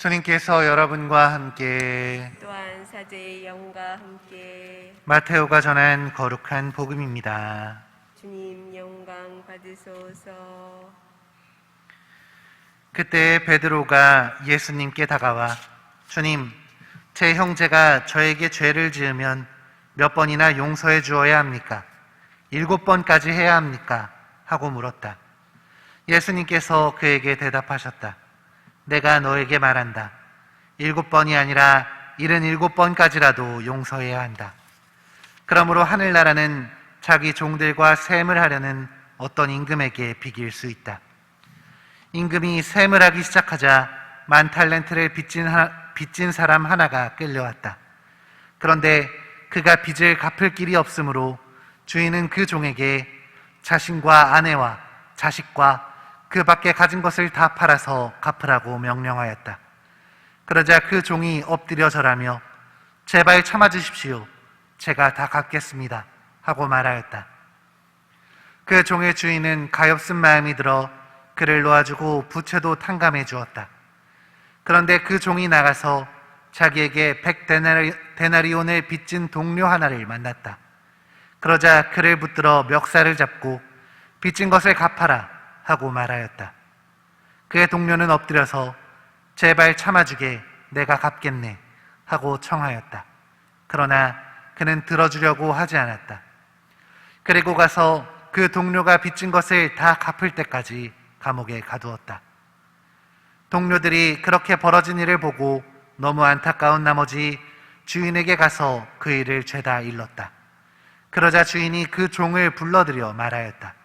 주님께서 여러분과 함께 또한 사제의 영과 함께 마테오가 전한 거룩한 복음입니다. 주님 영광 받으소서. 그때 베드로가 예수님께 다가와 주님, 제 형제가 저에게 죄를 지으면 몇 번이나 용서해 주어야 합니까? 7번까지 해야 합니까? 하고 물었다. 예수님께서 그에게 대답하셨다. 내가 너에게 말한다. 7번이 아니라 77번까지라도 용서해야 한다. 그러므로 하늘나라는 자기 종들과 셈을 하려는 어떤 임금에게 비길 수 있다. 임금이 셈을 하기 시작하자 10,000달란트를 빚진 사람 하나가 끌려왔다. 그런데 그가 빚을 갚을 길이 없으므로 주인은 그 종에게 자신과 아내와 자식과 그 밖에 가진 것을 다 팔아서 갚으라고 명령하였다. 그러자 그 종이 엎드려 절하며 제발 참아주십시오. 제가 다 갚겠습니다. 하고 말하였다. 그 종의 주인은 가엾은 마음이 들어 그를 놓아주고 부채도 탕감해 주었다. 그런데 그 종이 나가서 자기에게 100데나리온을 빚진 동료 하나를 만났다. 그러자 그를 붙들어 멱살을 잡고 빚진 것을 갚아라 하고 말하였다. 그의 동료는 엎드려서 제발 참아주게, 내가 갚겠네 하고 청하였다. 그러나 그는 들어주려고 하지 않았다. 그리고 가서 그 동료가 빚진 것을 다 갚을 때까지 감옥에 가두었다. 동료들이 그렇게 벌어진 일을 보고 너무 안타까운 나머지 주인에게 가서 그 일을 죄다 일렀다. 그러자 주인이 그 종을 불러들여 말하였다.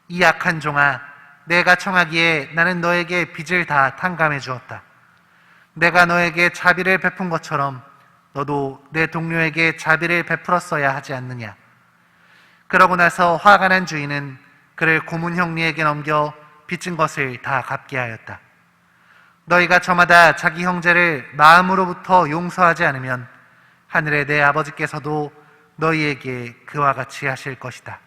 이 악한 종아, 내가 청하기에 나는 너에게 빚을 다 탕감해 주었다. 내가 너에게 자비를 베푼 것처럼 너도 내 동료에게 자비를 베풀었어야 하지 않느냐. 그러고 나서 화가 난 주인은 그를 고문 형리에게 넘겨 빚진 것을 다 갚게 하였다. 너희가 저마다 자기 형제를 마음으로부터 용서하지 않으면 하늘의 내 아버지께서도 너희에게 그와 같이 하실 것이다.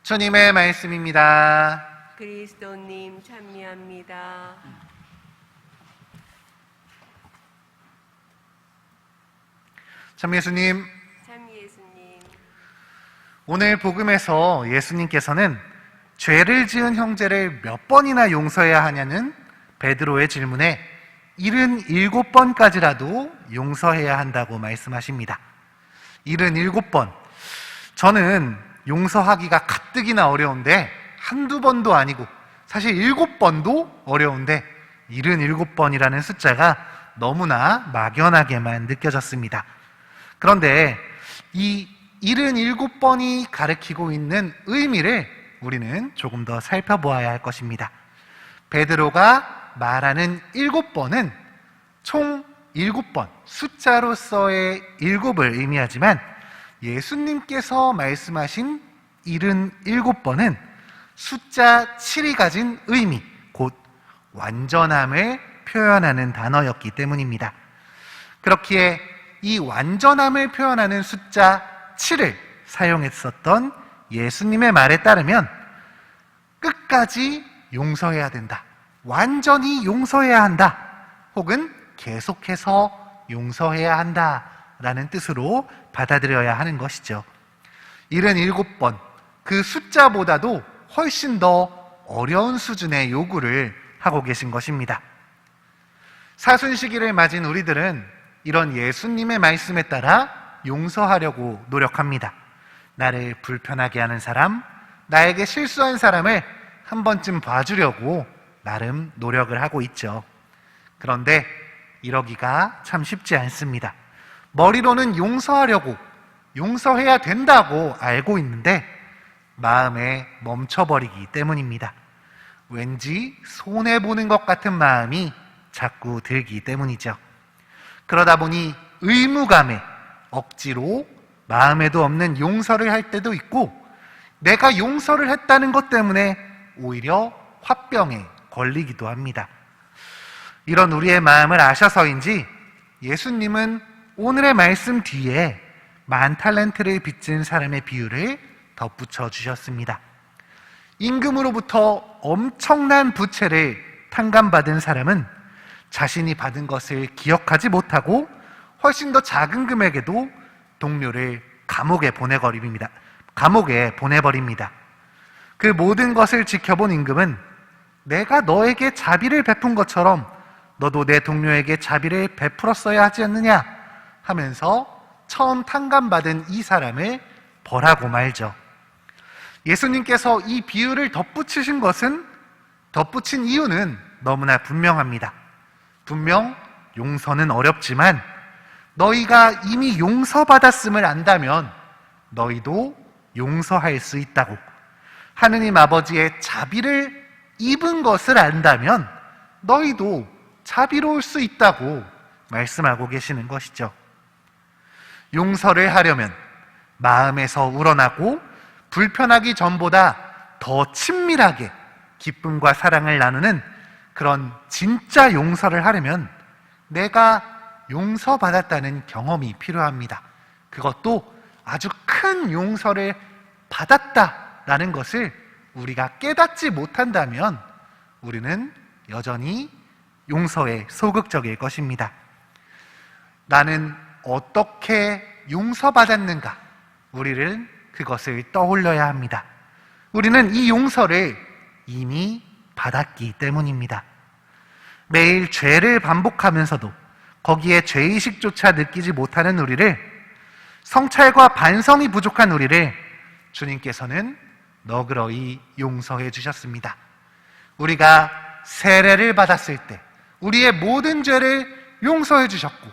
주님의 말씀입니다. 그리스도님 찬미합니다. 참 예수님, 참 예수님, 오늘 복음에서 예수님께서는 죄를 지은 형제를 몇 번이나 용서해야 하냐는 베드로의 질문에 77번까지라도 용서해야 한다고 말씀하십니다. 77번. 저는 용서하기가 가뜩이나 어려운데 한두 번도 아니고 사실 7번도 어려운데 77번이라는 숫자가 너무나 막연하게만 느껴졌습니다. 그런데 이 77번이 가리키고 있는 의미를 우리는 조금 더 살펴보아야 할 것입니다. 베드로가 말하는 7번은 총 7번, 숫자로서의 7을 의미하지만 예수님께서 말씀하신 77번은 숫자 7이 가진 의미, 곧 완전함을 표현하는 단어였기 때문입니다. 그렇기에 이 완전함을 표현하는 숫자 7을 사용했었던 예수님의 말에 따르면 끝까지 용서해야 된다, 완전히 용서해야 한다, 혹은 계속해서 용서해야 한다라는 뜻으로 받아들여야 하는 것이죠. 77번, 그 숫자보다도 훨씬 더 어려운 수준의 요구를 하고 계신 것입니다. 사순시기를 맞은 우리들은 이런 예수님의 말씀에 따라 용서하려고 노력합니다. 나를 불편하게 하는 사람, 나에게 실수한 사람을 한 번쯤 봐주려고 나름 노력을 하고 있죠. 그런데 이러기가 참 쉽지 않습니다. 머리로는 용서하려고, 용서해야 된다고 알고 있는데 마음에 멈춰버리기 때문입니다. 왠지 손해보는 것 같은 마음이 자꾸 들기 때문이죠. 그러다 보니 의무감에 억지로 마음에도 없는 용서를 할 때도 있고, 내가 용서를 했다는 것 때문에 오히려 화병에 걸리기도 합니다. 이런 우리의 마음을 아셔서인지 예수님은 오늘의 말씀 뒤에 10,000달란트를 빚진 사람의 비유를 덧붙여 주셨습니다. 임금으로부터 엄청난 부채를 탕감받은 사람은 자신이 받은 것을 기억하지 못하고 훨씬 더 작은 금액에도 동료를 감옥에 보내버립니다. 그 모든 것을 지켜본 임금은 내가 너에게 자비를 베푼 것처럼 너도 내 동료에게 자비를 베풀었어야 하지 않느냐 하면서 처음 탕감받은 이 사람을 벌하고 말죠. 예수님께서 이 비유를 덧붙인 이유는 너무나 분명합니다. 분명 용서는 어렵지만 너희가 이미 용서받았음을 안다면 너희도 용서할 수 있다고, 하느님 아버지의 자비를 입은 것을 안다면 너희도 자비로울 수 있다고 말씀하고 계시는 것이죠. 용서를 하려면 마음에서 우러나고 불편하기 전보다 더 친밀하게 기쁨과 사랑을 나누는 그런 진짜 용서를 하려면 내가 용서받았다는 경험이 필요합니다. 그것도 아주 큰 용서를 받았다라는 것을 우리가 깨닫지 못한다면 우리는 여전히 용서에 소극적일 것입니다. 나는 어떻게 용서받았는가? 우리는 그것을 떠올려야 합니다. 우리는 이 용서를 이미 받았기 때문입니다. 매일 죄를 반복하면서도 거기에 죄의식조차 느끼지 못하는 우리를, 성찰과 반성이 부족한 우리를 주님께서는 너그러이 용서해 주셨습니다. 우리가 세례를 받았을 때 우리의 모든 죄를 용서해 주셨고,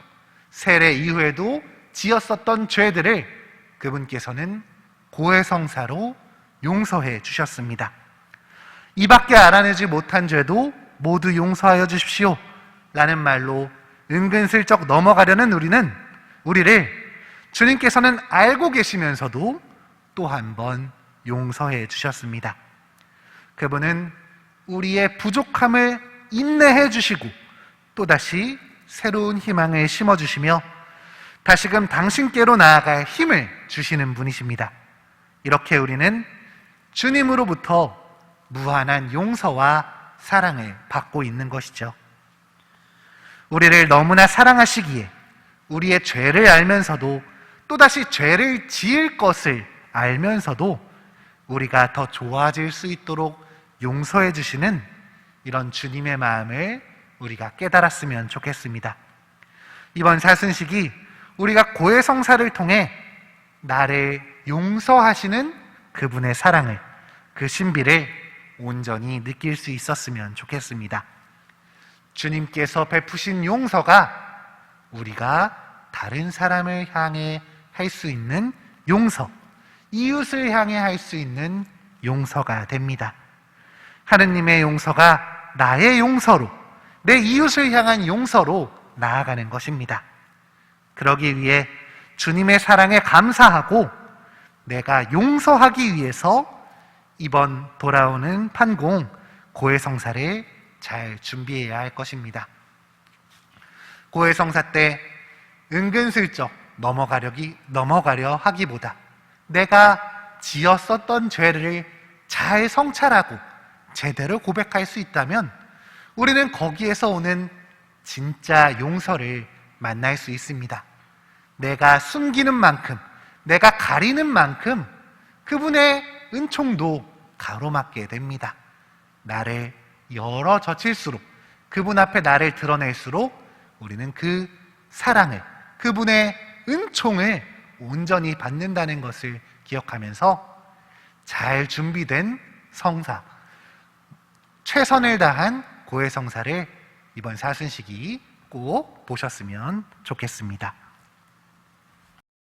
세례 이후에도 지었었던 죄들을 그분께서는 고해성사로 용서해 주셨습니다. 이밖에 알아내지 못한 죄도 모두 용서하여 주십시오 라는 말로 은근슬쩍 넘어가려는 우리를 주님께서는 알고 계시면서도 또 한 번 용서해 주셨습니다. 그분은 우리의 부족함을 인내해 주시고 또다시 새로운 희망을 심어주시며 다시금 당신께로 나아갈 힘을 주시는 분이십니다. 이렇게 우리는 주님으로부터 무한한 용서와 사랑을 받고 있는 것이죠. 우리를 너무나 사랑하시기에 우리의 죄를 알면서도 또다시 죄를 지을 것을 알면서도 우리가 더 좋아질 수 있도록 용서해 주시는 이런 주님의 마음을 우리가 깨달았으면 좋겠습니다. 이번 사순식이 우리가 고해성사를 통해 나를 용서하시는 그분의 사랑을, 그 신비를 온전히 느낄 수 있었으면 좋겠습니다. 주님께서 베푸신 용서가 우리가 다른 사람을 향해 할 수 있는 용서, 이웃을 향해 할 수 있는 용서가 됩니다. 하느님의 용서가 나의 용서로, 내 이웃을 향한 용서로 나아가는 것입니다. 그러기 위해 주님의 사랑에 감사하고 내가 용서하기 위해서 이번 돌아오는 판공 고해성사를 잘 준비해야 할 것입니다. 고해성사 때 은근슬쩍 넘어가려 하기보다 내가 지었었던 죄를 잘 성찰하고 제대로 고백할 수 있다면 우리는 거기에서 오는 진짜 용서를 만날 수 있습니다. 내가 숨기는 만큼, 내가 가리는 만큼 그분의 은총도 가로막게 됩니다. 나를 열어젖힐수록, 그분 앞에 나를 드러낼수록 우리는 그 사랑을, 그분의 은총을 온전히 받는다는 것을 기억하면서 잘 준비된 성사, 최선을 다한 고해성사를 이번 사순식이 꼭 보셨으면 좋겠습니다.